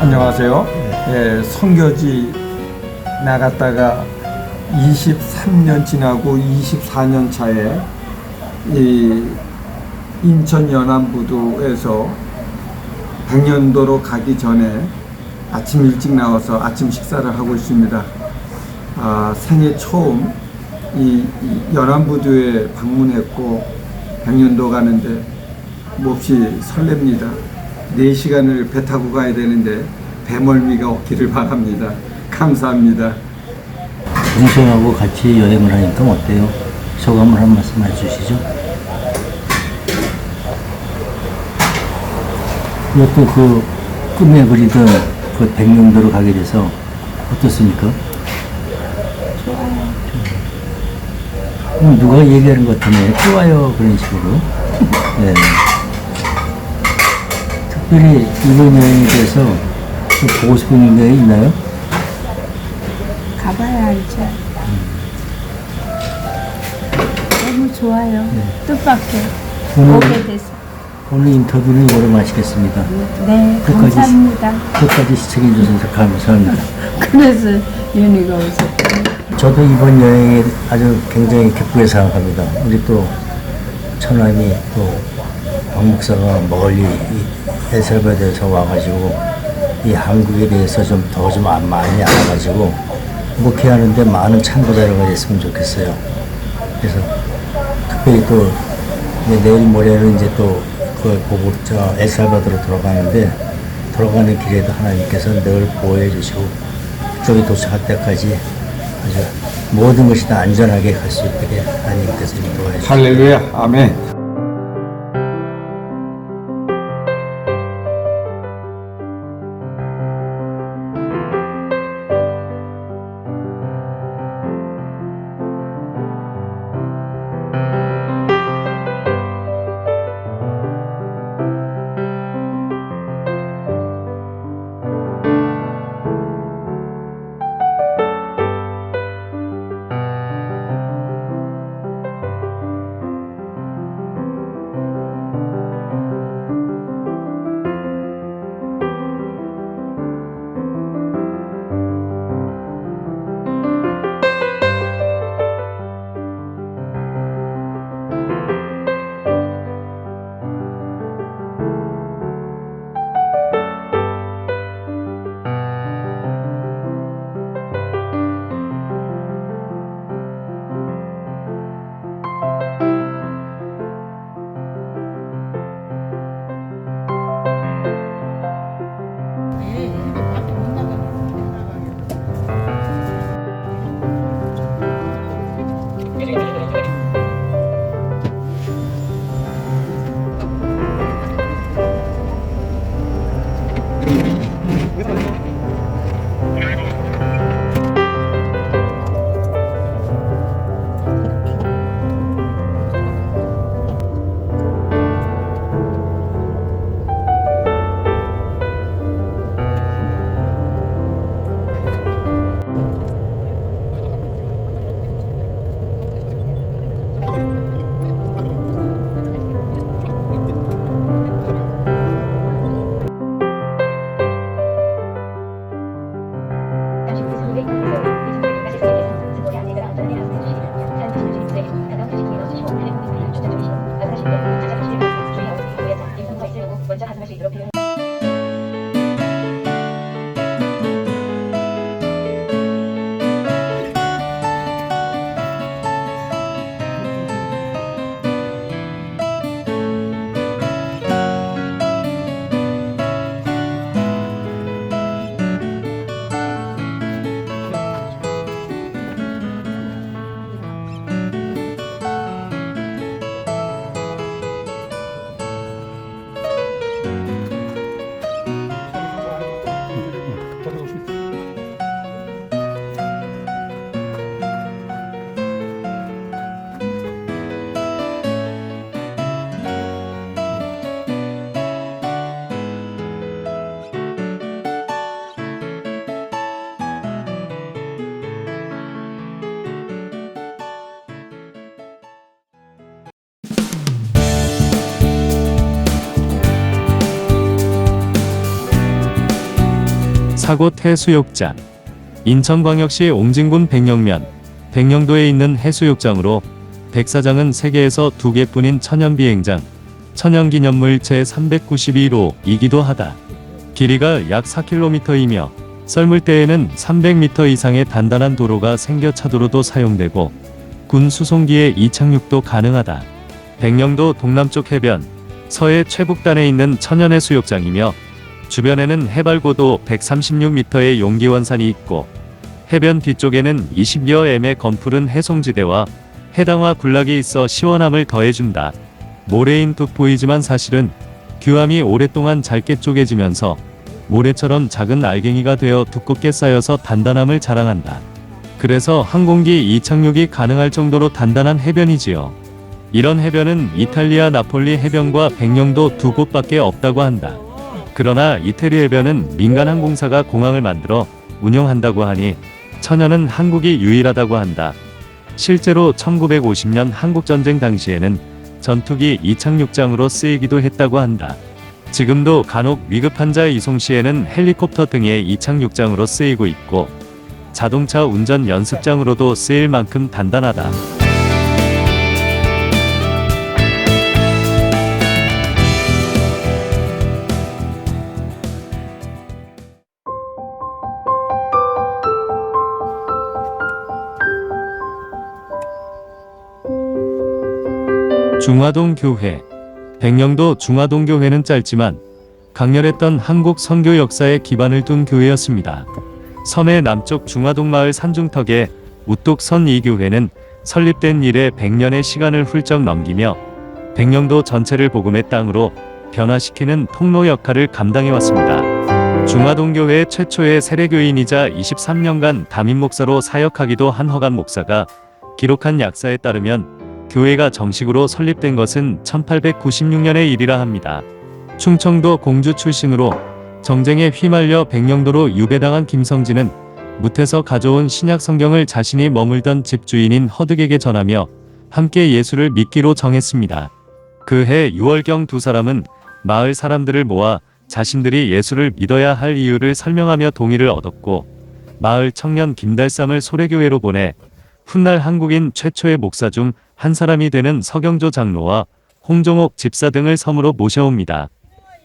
안녕하세요. 예, 선교지 나갔다가 23년 지나고 24년 차에 이 인천 연안부두에서 백년도로 가기 전에 아침 일찍 나와서 아침 식사를 하고 있습니다. 생애 처음 이 연안부두에 방문했고 백년도 가는데 몹시 설렙니다. 4시간을 배 타고 가야 되는데 배멀미가 없기를 바랍니다. 감사합니다. 동생하고 같이 여행을 하니까 어때요? 소감을 한 말씀 해주시죠. 이것도 그 꿈에 그리던 그 백령도로 가게 돼서 어떻습니까? 좋아요. 누가 얘기하는 것 같으네. 좋아요. 그런 식으로. 네. 특별히 이번 여행에 대해서 또 보고 싶은 게 있나요? 가봐야 알죠. 너무 좋아요. 뜻밖의 오게 돼서. 오늘 인터뷰는 이거로 마치겠습니다. 네, 감사합니다. 끝까지 시청해 주셔서 감사합니다. 그래서 연희가 오셨어요. 저도 이번 여행에 아주 굉장히 기쁘게 생각합니다. 우리 또 처남이 또 박 목사가 멀리 엘살바도르에서 와가지고 이 한국에 대해서 좀 더 좀 많이 알아가지고 목회하는데 많은 참고자료가 됐으면 좋겠어요. 그래서 특별히 또 내일 모레는 이제 또 그 보고 저 엘살바도르로 돌아가는데 돌아가는 길에도 하나님께서 늘 보호해 주시고 그쪽에 도착할 때까지 아주 모든 것이 다 안전하게 갈 수 있게 하나님께서 인도해 주시고 할렐루야. 아멘. 사곳 해수욕장. 인천광역시 옹진군 백령면, 백령도에 있는 해수욕장으로 백사장은 세계에서 2개뿐인 천연비행장, 천연기념물 제392호이기도 하다. 길이가 약 4km이며 썰물때에는 300m 이상의 단단한 도로가 생겨 차도로도 사용되고 군 수송기의 이착륙도 가능하다. 백령도 동남쪽 해변, 서해 최북단에 있는 천연해수욕장이며 주변에는 해발 고도 136m의 용기원산이 있고 해변 뒤쪽에는 20여 m의 검푸른 해송지대와 해당화 군락이 있어 시원함을 더해준다. 모래인 듯 보이지만 사실은 규암이 오랫동안 잘게 쪼개지면서 모래처럼 작은 알갱이가 되어 두껍게 쌓여서 단단함을 자랑한다. 그래서 항공기 이착륙이 가능할 정도로 단단한 해변이지요. 이런 해변은 이탈리아 나폴리 해변과 백령도 2곳밖에 없다고 한다. 그러나 이태리 해변은 민간 항공사가 공항을 만들어 운영한다고 하니 천연은 한국이 유일하다고 한다. 실제로 1950년 한국전쟁 당시에는 전투기 이착륙장으로 쓰이기도 했다고 한다. 지금도 간혹 위급환자 이송 시에는 헬리콥터 등의 이착륙장으로 쓰이고 있고 자동차 운전 연습장으로도 쓰일 만큼 단단하다. 중화동 교회. 백령도 중화동 교회는 짧지만 강렬했던 한국 선교 역사에 기반을 둔 교회였습니다. 섬의 남쪽 중화동 마을 산중턱에 우뚝 선 이 교회는 설립된 이래 100년의 시간을 훌쩍 넘기며 백령도 전체를 복음의 땅으로 변화시키는 통로 역할을 감당해왔습니다. 중화동 교회 최초의 세례교인이자 23년간 담임 목사로 사역하기도 한 허감 목사가 기록한 약사에 따르면 교회가 정식으로 설립된 것은 1896년의 일이라 합니다. 충청도 공주 출신으로 정쟁에 휘말려 백령도로 유배당한 김성진은 무태서 가져온 신약 성경을 자신이 머물던 집 주인인 허득에게 전하며 함께 예수를 믿기로 정했습니다. 그해 6월경 두 사람은 마을 사람들을 모아 자신들이 예수를 믿어야 할 이유를 설명하며 동의를 얻었고 마을 청년 김달삼을 소래교회로 보내 훗날 한국인 최초의 목사 중 한 사람이 되는 서경조 장로와 홍종옥 집사 등을 섬으로 모셔옵니다.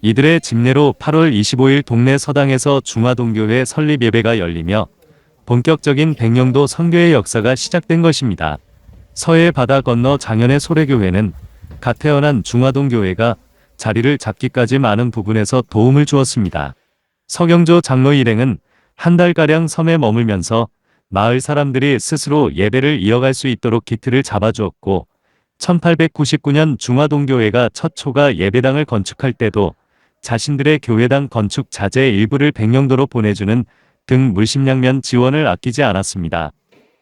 이들의 집례로 8월 25일 동네 서당에서 중화동교회 설립 예배가 열리며 본격적인 백령도 선교의 역사가 시작된 것입니다. 서해 바다 건너 장현의 소래교회는 갓 태어난 중화동교회가 자리를 잡기까지 많은 부분에서 도움을 주었습니다. 서경조 장로 일행은 한 달가량 섬에 머물면서 마을 사람들이 스스로 예배를 이어갈 수 있도록 기틀을 잡아주었고 1899년 중화동교회가 첫 초가 예배당을 건축할 때도 자신들의 교회당 건축 자재의 일부를 백령도로 보내주는 등 물심양면 지원을 아끼지 않았습니다.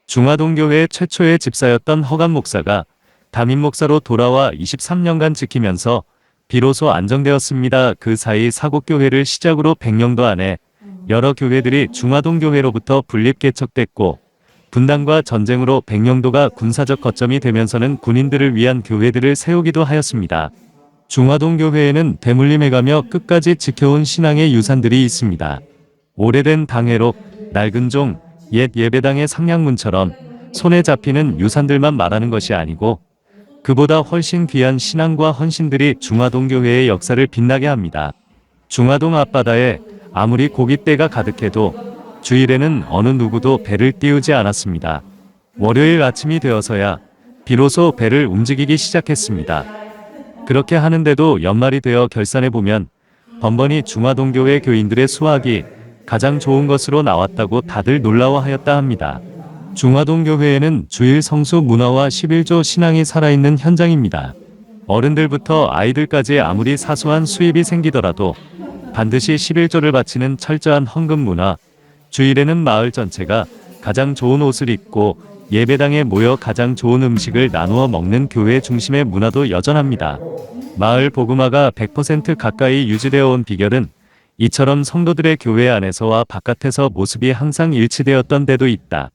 중화동교회 최초의 집사였던 허감 목사가 담임 목사로 돌아와 23년간 지키면서 비로소 안정되었습니다. 그 사이 사곡교회를 시작으로 백령도 안에 여러 교회들이 중화동교회로부터 분립 개척됐고 분단과 전쟁으로 백령도가 군사적 거점이 되면서는 군인들을 위한 교회들을 세우기도 하였습니다. 중화동교회에는 대물림해가며 끝까지 지켜온 신앙의 유산들이 있습니다. 오래된 당회록, 낡은 종, 옛 예배당의 상량문처럼 손에 잡히는 유산들만 말하는 것이 아니고 그보다 훨씬 귀한 신앙과 헌신들이 중화동교회의 역사를 빛나게 합니다. 중화동 앞바다에 아무리 고깃대가 가득해도 주일에는 어느 누구도 배를 띄우지 않았습니다. 월요일 아침이 되어서야 비로소 배를 움직이기 시작했습니다. 그렇게 하는데도 연말이 되어 결산해보면 번번이 중화동교회 교인들의 수학이 가장 좋은 것으로 나왔다고 다들 놀라워하였다 합니다. 중화동교회에는 주일 성수 문화와 11조 신앙이 살아있는 현장입니다. 어른들부터 아이들까지 아무리 사소한 수입이 생기더라도 반드시 11조를 바치는 철저한 헌금 문화, 주일에는 마을 전체가 가장 좋은 옷을 입고 예배당에 모여 가장 좋은 음식을 나누어 먹는 교회 중심의 문화도 여전합니다. 마을 복음화가 100% 가까이 유지되어 온 비결은 이처럼 성도들의 교회 안에서와 바깥에서 모습이 항상 일치되었던 데도 있다.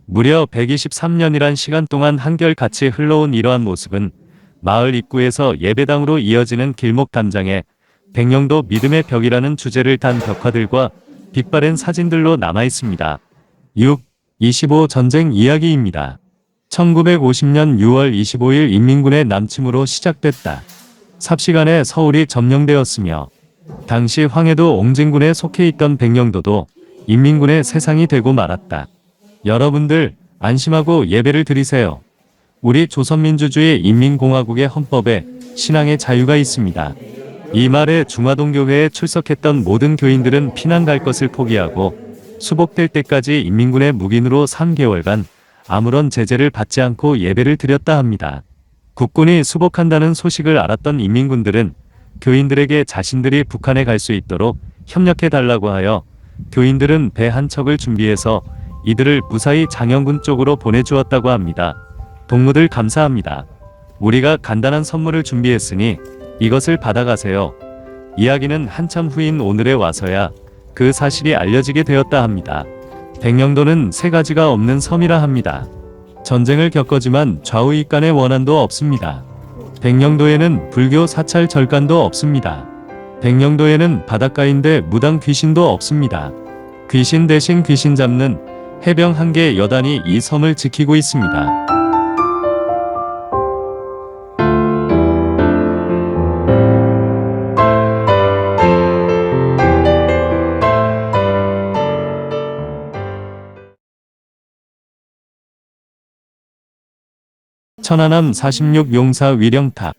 무려 123년이란 시간 동안 한결같이 흘러온 이러한 모습은 마을 입구에서 예배당으로 이어지는 길목 담장에 백령도 믿음의 벽이라는 주제를 단 벽화들과 빛바랜 사진들로 남아 있습니다. 6. 25 전쟁 이야기입니다. 1950년 6월 25일 인민군의 남침으로 시작됐다. 삽시간에 서울이 점령되었으며 당시 황해도 옹진군에 속해 있던 백령도도 인민군의 세상이 되고 말았다. 여러분들 안심하고 예배를 드리세요. 우리 조선민주주의 인민공화국의 헌법에 신앙의 자유가 있습니다. 이 말에 중화동교회에 출석했던 모든 교인들은 피난 갈 것을 포기하고 수복될 때까지 인민군의 묵인으로 3개월간 아무런 제재를 받지 않고 예배를 드렸다 합니다. 국군이 수복한다는 소식을 알았던 인민군들은 교인들에게 자신들이 북한에 갈 수 있도록 협력해달라고 하여 교인들은 배 한 척을 준비해서 이들을 무사히 장영군 쪽으로 보내주었다고 합니다. 동무들 감사합니다. 우리가 간단한 선물을 준비했으니 이것을 받아가세요. 이야기는 한참 후인 오늘에 와서야 그 사실이 알려지게 되었다 합니다. 백령도는 세 가지가 없는 섬이라 합니다. 전쟁을 겪었지만 좌우익간의 원한도 없습니다. 백령도에는 불교 사찰 절간도 없습니다. 백령도에는 바닷가인데 무당 귀신도 없습니다. 귀신 대신 귀신 잡는 해병 한 개 여단이 이 섬을 지키고 있습니다. 천안함 46 용사 위령탑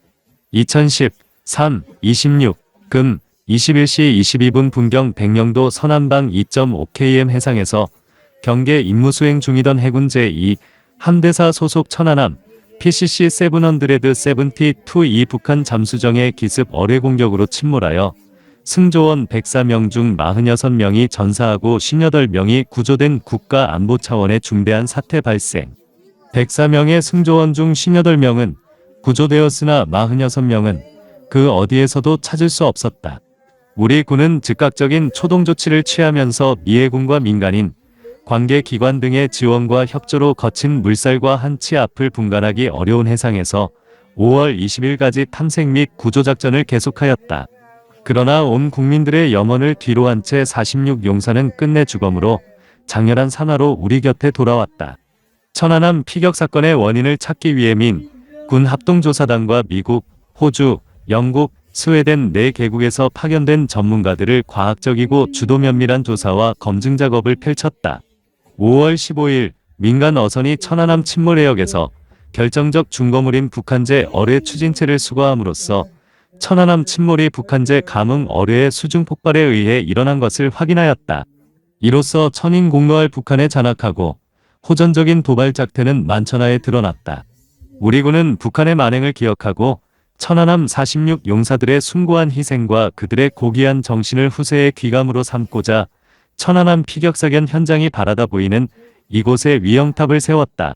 2010 3 26 금 21시 22분 분경 백령도 서남방 2.5km 해상에서 경계 임무 수행 중이던 해군 제2 함대사 소속 천안함 PCC 772이 북한 잠수정의 기습 어뢰 공격으로 침몰하여 승조원 104명 중 46명이 전사하고 58명이 구조된 국가 안보 차원의 중대한 사태 발생. 104명의 승조원 중 58명은 구조되었으나 46명은 그 어디에서도 찾을 수 없었다. 우리 군은 즉각적인 초동 조치를 취하면서 미해군과 민간인, 관계기관 등의 지원과 협조로 거친 물살과 한치 앞을 분간하기 어려운 해상에서 5월 20일까지 탐색 및 구조작전을 계속하였다. 그러나 온 국민들의 염원을 뒤로 한 채 46 용사는 끝내 죽음으로 장렬한 산화로 우리 곁에 돌아왔다. 천안함 피격 사건의 원인을 찾기 위해 민, 군 합동조사단과 미국, 호주, 영국, 스웨덴 4개국에서 파견된 전문가들을 과학적이고 주도 면밀한 조사와 검증 작업을 펼쳤다. 5월 15일 민간 어선이 천안함 침몰 해역에서 결정적 중거물인 북한제 어뢰 추진체를 수거함으로써 천안함 침몰이 북한제 감응 어뢰의 수중 폭발에 의해 일어난 것을 확인하였다. 이로써 천인 공노할 북한에 잔악하고 호전적인 도발 작태는 만천하에 드러났다. 우리 군은 북한의 만행을 기억하고 천안함 46 용사들의 숭고한 희생과 그들의 고귀한 정신을 후세의 귀감으로 삼고자 천안함 피격사견 현장이 바라다 보이는 이곳에 위령탑을 세웠다.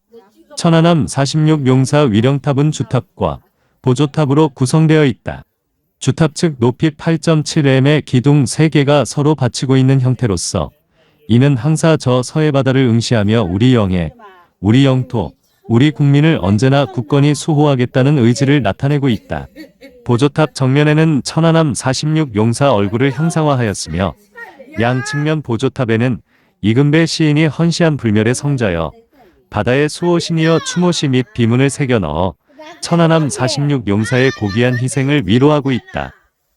천안함 46 용사 위령탑은 주탑과 보조탑으로 구성되어 있다. 주탑 측 높이 8.7m의 기둥 3개가 서로 받치고 있는 형태로서 이는 항사 저 서해 바다를 응시하며 우리 영해, 우리 영토, 우리 국민을 언제나 굳건히 수호하겠다는 의지를 나타내고 있다. 보조탑 정면에는 천안함 46 용사 얼굴을 형상화하였으며 양 측면 보조탑에는 이금배 시인이 헌시한 불멸의 성자여 바다의 수호신이여 추모시 및 비문을 새겨 넣어 천안함 46 용사의 고귀한 희생을 위로하고 있다.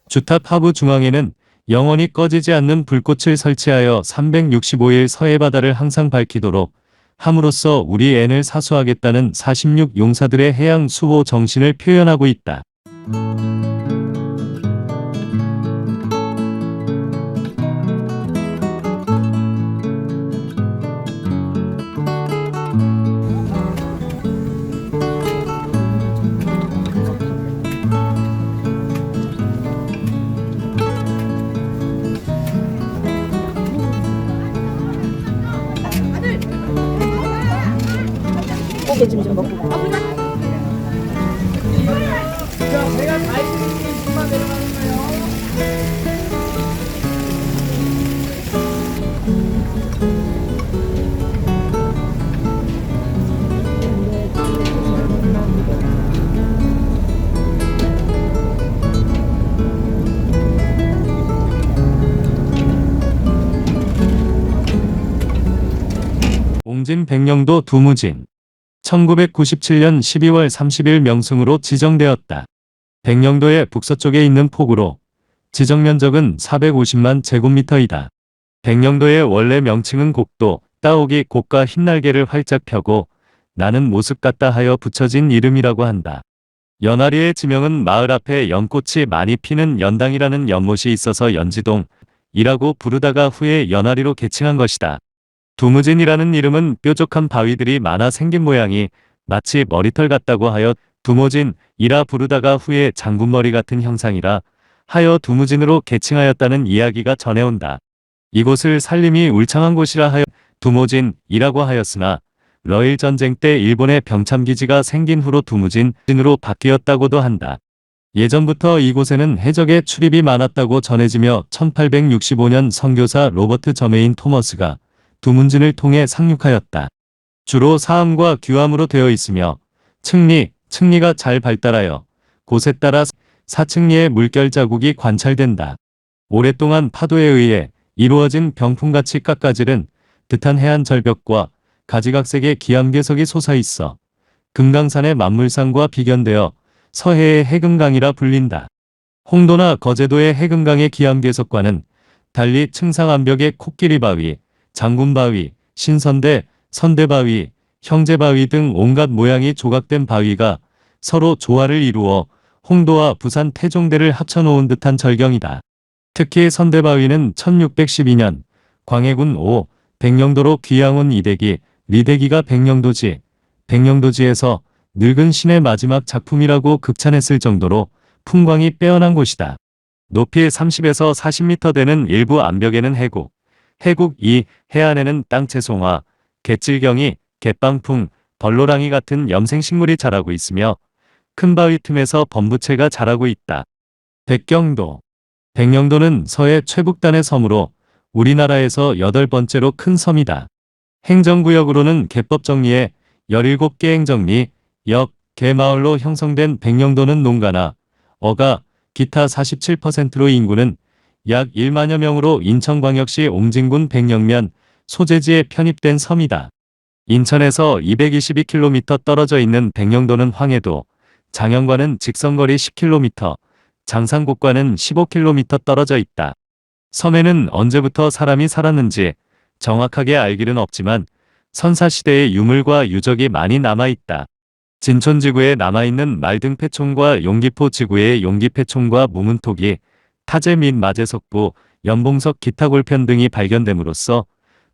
주탑 하부 중앙에는 영원히 꺼지지 않는 불꽃을 설치하여 365일 서해 바다를 항상 밝히도록 함으로써 우리 N을 사수하겠다는 46 용사들의 해양 수호 정신을 표현하고 있다. 고개 좀 먹고. 남진 백령도 두무진 1997년 12월 30일 명승으로 지정되었다. 백령도의 북서쪽에 있는 폭우로 지정 면적은 450만 제곱미터이다. 백령도의 원래 명칭은 곡도, 따오기 곡과 흰날개를 활짝 펴고 나는 모습 같다 하여 붙여진 이름이라고 한다. 연아리의 지명은 마을 앞에 연꽃이 많이 피는 연당이라는 연못이 있어서 연지동이라고 부르다가 후에 연아리로 개칭한 것이다. 두무진이라는 이름은 뾰족한 바위들이 많아 생긴 모양이 마치 머리털 같다고 하여 두모진이라 부르다가 후에 장군머리 같은 형상이라 하여 두무진으로 개칭하였다는 이야기가 전해온다. 이곳을 산림이 울창한 곳이라 하여 두모진이라고 하였으나 러일 전쟁 때 일본의 병참기지가 생긴 후로 두무진으로 바뀌었다고도 한다. 예전부터 이곳에는 해적의 출입이 많았다고 전해지며 1865년 선교사 로버트 저메인 토머스가 두문진을 통해 상륙하였다. 주로 사암과 규암으로 되어 있으며 층리가 잘 발달하여 곳에 따라 사층리의 물결 자국이 관찰된다. 오랫동안 파도에 의해 이루어진 병풍같이 깎아지른 듯한 해안 절벽과 가지각색의 기암괴석이 솟아있어 금강산의 만물상과 비견되어 서해의 해금강이라 불린다. 홍도나 거제도의 해금강의 기암괴석과는 달리 층상암벽의 코끼리바위, 장군바위, 신선대, 선대바위, 형제바위 등 온갖 모양이 조각된 바위가 서로 조화를 이루어 홍도와 부산 태종대를 합쳐놓은 듯한 절경이다. 특히 선대바위는 1612년 광해군 백령도로 귀양온 이대기, 리대기가 백령도지에서 늙은 신의 마지막 작품이라고 극찬했을 정도로 풍광이 빼어난 곳이다. 높이 30에서 40m 되는 일부 암벽에는 해국 2 해안에는 땅채송화, 갯질경이, 갯방풍, 벌로랑이 같은 염생식물이 자라고 있으며 큰 바위 틈에서 범부채가 자라고 있다. 백령도는 서해 최북단의 섬으로 우리나라에서 8번째로 큰 섬이다. 행정구역으로는 개법정리에 17개 행정리, 역, 개마을로 형성된 백령도는 농가나 어가, 기타 47%로 인구는 약 1만여 명으로 인천광역시 옹진군 백령면 소재지에 편입된 섬이다. 인천에서 222km 떨어져 있는 백령도는 황해도, 장영과는 직선거리 10km, 장산곡과는 15km 떨어져 있다. 섬에는 언제부터 사람이 살았는지 정확하게 알 길은 없지만 선사시대의 유물과 유적이 많이 남아있다. 진촌지구에 남아있는 말등패총과 용기포 지구의 용기패총과 무문토기, 타제 및 마제석부, 연봉석 기타 골편 등이 발견됨으로써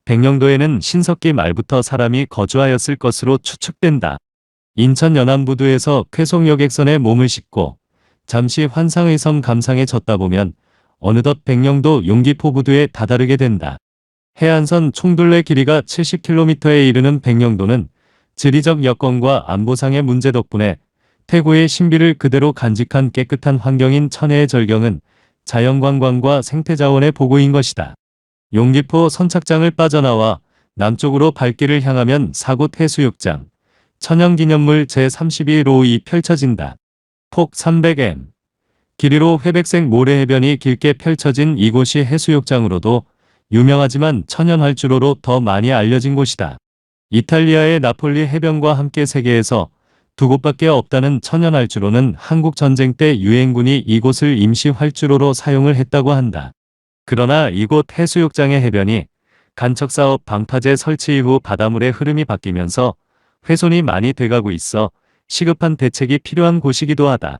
백령도에는 신석기 말부터 사람이 거주하였을 것으로 추측된다. 인천 연안부두에서 쾌송여객선에 몸을 싣고 잠시 환상의 섬 감상에 젖다 보면 어느덧 백령도 용기포부두에 다다르게 된다. 해안선 총둘레 길이가 70km에 이르는 백령도는 지리적 여건과 안보상의 문제 덕분에 태고의 신비를 그대로 간직한 깨끗한 환경인 천혜의 절경은 자연관광과 생태자원의 보고인 것이다. 용기포 선착장을 빠져나와 남쪽으로 발길을 향하면 사곳 해수욕장, 천연기념물 제32로이 펼쳐진다. 폭 300m, 길이로 회백색 모래해변이 길게 펼쳐진 이곳이 해수욕장으로도 유명하지만 천연활주로로 더 많이 알려진 곳이다. 이탈리아의 나폴리 해변과 함께 세계에서 두 곳밖에 없다는 천연활주로는 한국 전쟁 때 유엔군이 이곳을 임시 활주로로 사용을 했다고 한다. 그러나 이곳 해수욕장의 해변이 간척사업 방파제 설치 이후 바닷물의 흐름이 바뀌면서 훼손이 많이 돼가고 있어 시급한 대책이 필요한 곳이기도 하다.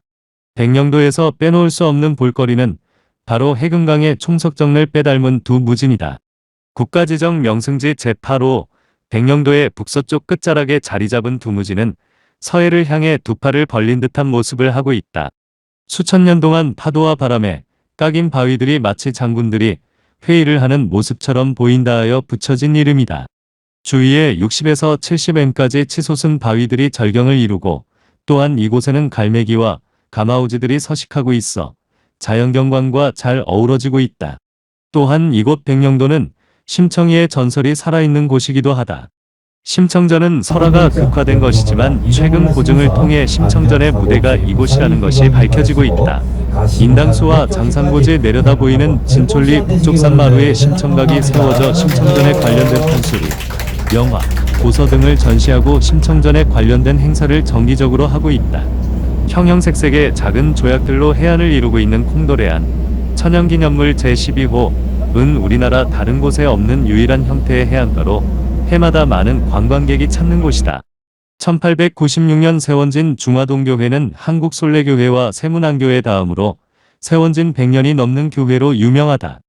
백령도에서 빼놓을 수 없는 볼거리는 바로 해금강의 총석정을 빼닮은 두무진이다. 국가지정 명승지 제8호 백령도의 북서쪽 끝자락에 자리 잡은 두무진은 서해를 향해 두 팔을 벌린 듯한 모습을 하고 있다. 수천 년 동안 파도와 바람에 깎인 바위들이 마치 장군들이 회의를 하는 모습처럼 보인다 하여 붙여진 이름이다. 주위에 60에서 70m까지 치솟은 바위들이 절경을 이루고 또한 이곳에는 갈매기와 가마우지들이 서식하고 있어 자연경관과 잘 어우러지고 있다. 또한 이곳 백령도는 심청이의 전설이 살아있는 곳이기도 하다. 심청전은 설화가 극화된 것이지만 최근 고증을 통해 심청전의 무대가 이곳이라는 것이 밝혀지고 있다. 인당수와 장산고지에 내려다 보이는 진촌리 북쪽산 마루에 심청각이 세워져 심청전에 관련된 판소리, 영화, 고서 등을 전시하고 심청전에 관련된 행사를 정기적으로 하고 있다. 형형색색의 작은 조약들로 해안을 이루고 있는 콩돌해안 천연기념물 제12호은 우리나라 다른 곳에 없는 유일한 형태의 해안가로 해마다 많은 관광객이 찾는 곳이다. 1896년 세원진 중화동교회는 한국솔례교회와 세문안교회 다음으로 세원진 100년이 넘는 교회로 유명하다.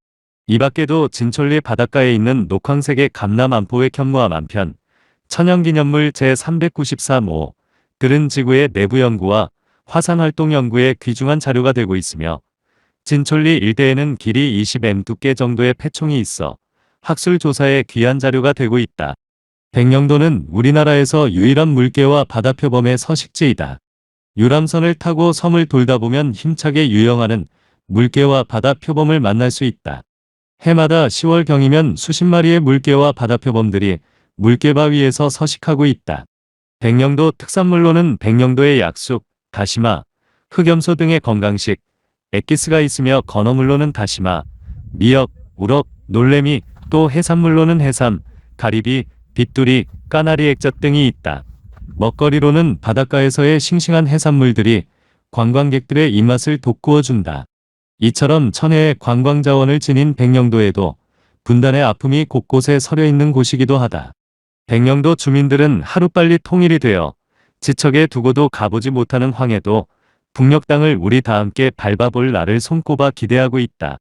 이 밖에도 진천리 바닷가에 있는 녹황색의 감남안포의 현무암 한편, 천연기념물 제393호 들은 지구의 내부 연구와 화산활동 연구에 귀중한 자료가 되고 있으며, 진천리 일대에는 길이 20m 두께 정도의 폐총이 있어 학술 조사에 귀한 자료가 되고 있다. 백령도는 우리나라에서 유일한 물개와 바다표범의 서식지이다. 유람선을 타고 섬을 돌다 보면 힘차게 유영하는 물개와 바다표범을 만날 수 있다. 해마다 10월경이면 수십 마리의 물개와 바다표범들이 물개바 위에서 서식하고 있다. 백령도 특산물로는 백령도의 약숙, 다시마, 흑염소 등의 건강식, 액기스가 있으며 건어물로는 다시마, 미역, 우럭, 놀래미, 또 해산물로는 해삼, 가리비, 빗두리, 까나리 액젓 등이 있다. 먹거리로는 바닷가에서의 싱싱한 해산물들이 관광객들의 입맛을 돋구어준다. 이처럼 천혜의 관광자원을 지닌 백령도에도 분단의 아픔이 곳곳에 서려 있는 곳이기도 하다. 백령도 주민들은 하루빨리 통일이 되어 지척에 두고도 가보지 못하는 황해도 북녘 땅을 우리 다 함께 밟아볼 날을 손꼽아 기대하고 있다.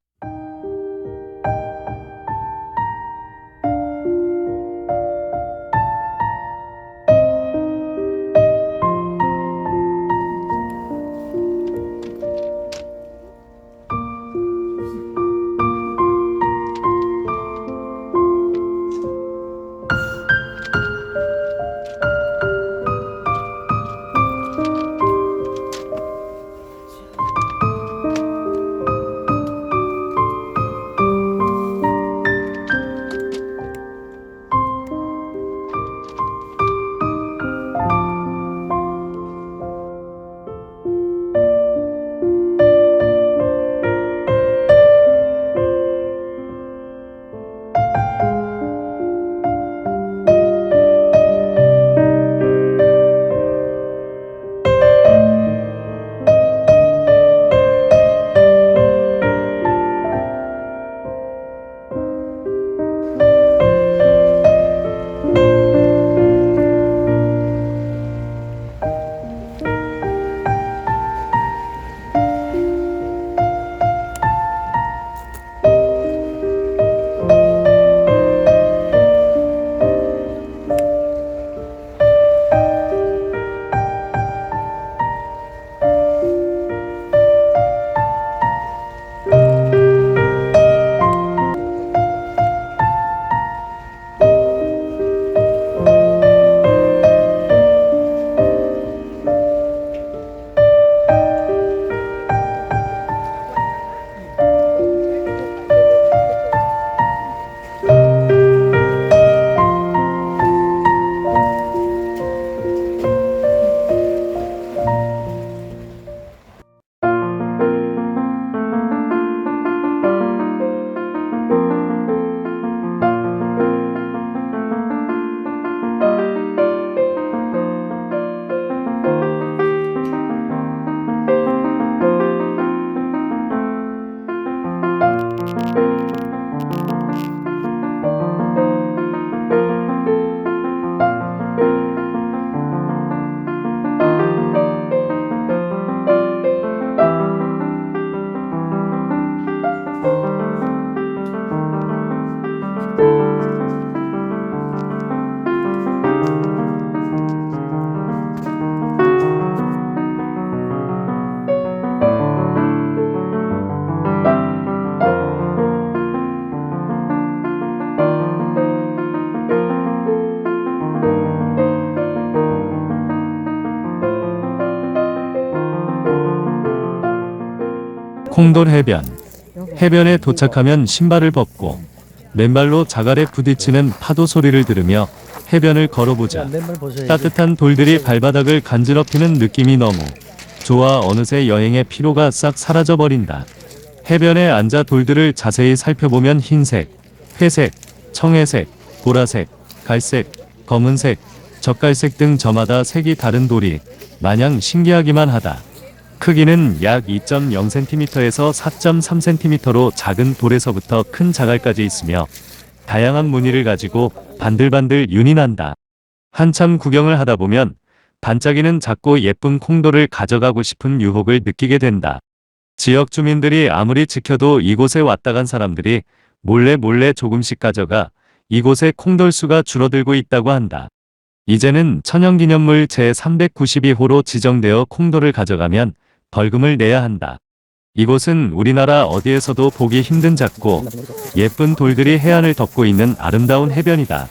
콩돌 해변. 해변에 도착하면 신발을 벗고 맨발로 자갈에 부딪히는 파도 소리를 들으며 해변을 걸어보자. 따뜻한 돌들이 발바닥을 간지럽히는 느낌이 너무 좋아 어느새 여행의 피로가 싹 사라져버린다. 해변에 앉아 돌들을 자세히 살펴보면 흰색, 회색, 청회색, 보라색, 갈색, 검은색, 젓갈색 등 저마다 색이 다른 돌이 마냥 신기하기만 하다. 크기는 약 2.0cm에서 4.3cm로 작은 돌에서부터 큰 자갈까지 있으며 다양한 무늬를 가지고 반들반들 윤이 난다. 한참 구경을 하다 보면 반짝이는 작고 예쁜 콩돌을 가져가고 싶은 유혹을 느끼게 된다. 지역 주민들이 아무리 지켜도 이곳에 왔다 간 사람들이 몰래 조금씩 가져가 이곳의 콩돌 수가 줄어들고 있다고 한다. 이제는 천연기념물 제392호로 지정되어 콩돌을 가져가면 벌금을 내야 한다. 이곳은 우리나라 어디에서도 보기 힘든 작고 예쁜 돌들이 해안을 덮고 있는 아름다운 해변이다.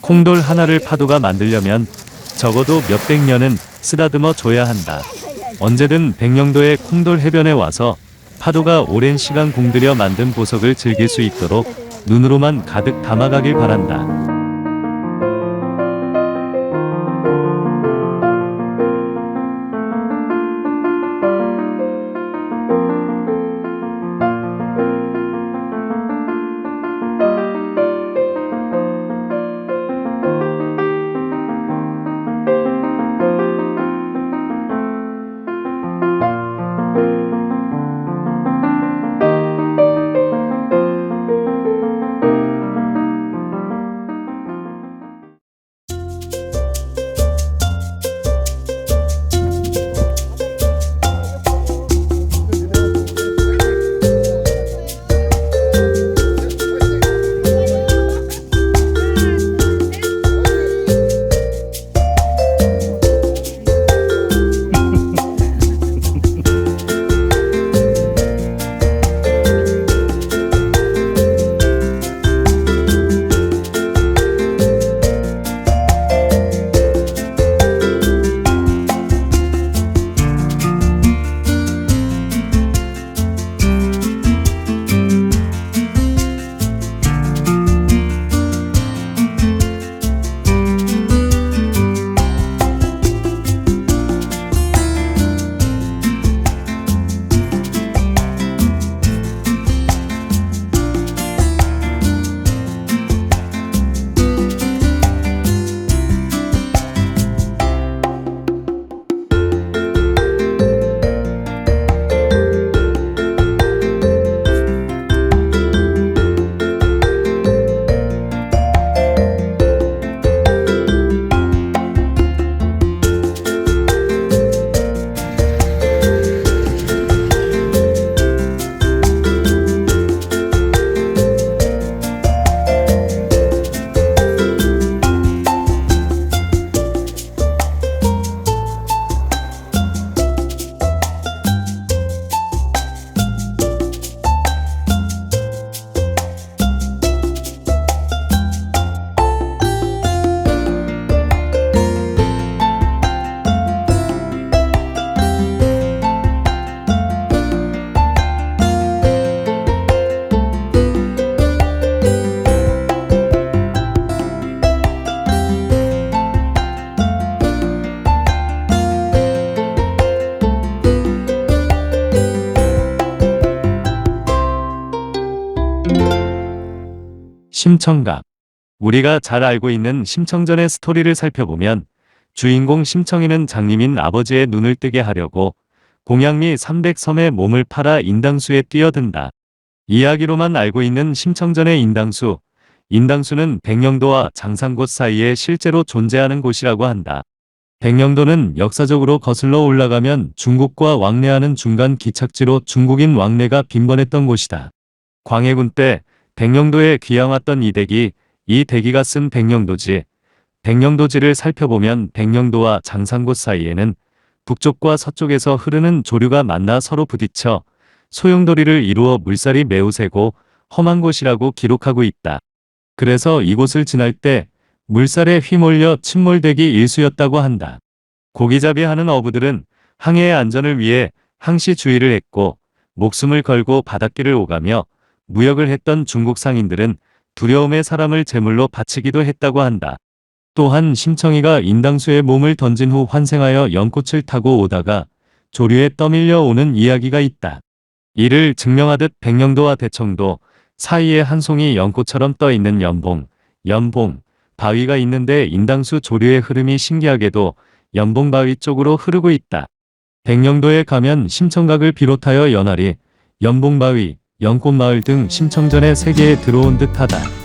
콩돌 하나를 파도가 만들려면 적어도 몇백 년은 쓰다듬어 줘야 한다. 언제든 백령도의 콩돌 해변에 와서 파도가 오랜 시간 공들여 만든 보석을 즐길 수 있도록 눈으로만 가득 담아가길 바란다. 심청각. 우리가 잘 알고 있는 심청전의 스토리를 살펴보면 주인공 심청이는 장님인 아버지의 눈을 뜨게 하려고 공양미 300섬의 몸을 팔아 인당수에 뛰어든다. 이야기로만 알고 있는 심청전의 인당수는 백령도와 장산곳 사이에 실제로 존재하는 곳이라고 한다. 백령도는 역사적으로 거슬러 올라가면 중국과 왕래하는 중간 기착지로 중국인 왕래가 빈번했던 곳이다. 광해군 때 백령도에 귀양 왔던 이 대기가 쓴 백령도지를 살펴보면 백령도와 장산곳 사이에는 북쪽과 서쪽에서 흐르는 조류가 만나 서로 부딪혀 소용돌이를 이루어 물살이 매우 세고 험한 곳이라고 기록하고 있다. 그래서 이곳을 지날 때 물살에 휘몰려 침몰되기 일쑤였다고 한다. 고기잡이하는 어부들은 항해의 안전을 위해 항시 주의를 했고 목숨을 걸고 바닷길을 오가며 무역을 했던 중국 상인들은 두려움에 사람을 제물로 바치기도 했다고 한다. 또한 심청이가 인당수에 몸을 던진 후 환생하여 연꽃을 타고 오다가 조류에 떠밀려 오는 이야기가 있다. 이를 증명하듯 백령도와 대청도 사이에 한 송이 연꽃처럼 떠있는 연봉, 바위가 있는데 인당수 조류의 흐름이 신기하게도 연봉바위 쪽으로 흐르고 있다. 백령도에 가면 심청각을 비롯하여 연화리, 연봉바위, 연꽃마을 등 심청전의 세계에 들어온 듯하다.